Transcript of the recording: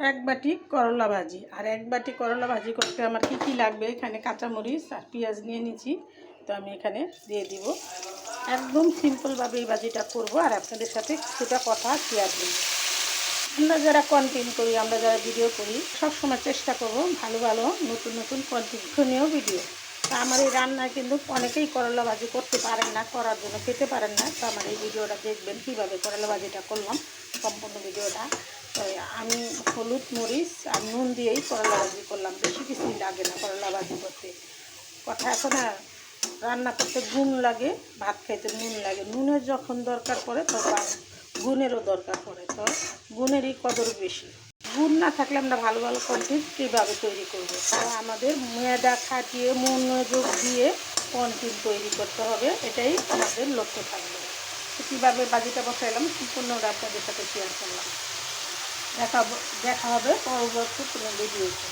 এক বাটি করলা ভাজি। আর এক বাটি করলা ভাজি করতে আমার কি লাগবে, এখানে কাঁচামরিচ আর পেঁয়াজ নিয়ে নিচ্ছি, তো আমি এখানে দিয়ে দিব। একদম সিম্পলভাবে এই ভাজিটা করব আর আপনাদের সাথে কিছুটা কথা শেয়ার করি। আমরা যারা কন্টেন্ট করি, আমরা যারা ভিডিও করি, সবসময় চেষ্টা করব ভালো ভালো নতুন নতুন কন্টেন্টনীয় ভিডিও। তা আমার এই রান্নায় কিন্তু অনেকেই করলা ভাজি করতে পারেন না, করার জন্য খেতে পারেন না। তো আমার এই ভিডিওটা দেখবেন কীভাবে করলা ভাজিটা করলাম, সম্পূর্ণ ভিডিওটা। তো আমি হলুদ মরিচ আর নুন দিয়েই করলা ভাজি করলাম, বেশি কিছুই লাগে না করলা ভাজি করতে। কথা এখন রান্না করতে গুণ লাগে, ভাত খাইতে নুন লাগে। নুনের যখন দরকার পড়ে তখন গুণেরও দরকার পড়ে, তো গুণেরই কদর বেশি। গুণ না থাকলে আমরা ভালো ভালো কন্টেন্ট কীভাবে তৈরি করবো? তো আমাদের মেয়েদা খাটিয়ে মনোযোগ দিয়ে কন্টেন্ট তৈরি করতে হবে, এটাই আমাদের লক্ষ্য থাকবে। তো কীভাবে বাজিটা বসাইলাম সম্পূর্ণটা আপনাদের সাথে শেয়ার করলাম। দেখা হবে পরবর্তী কোনো ভিডিওতে।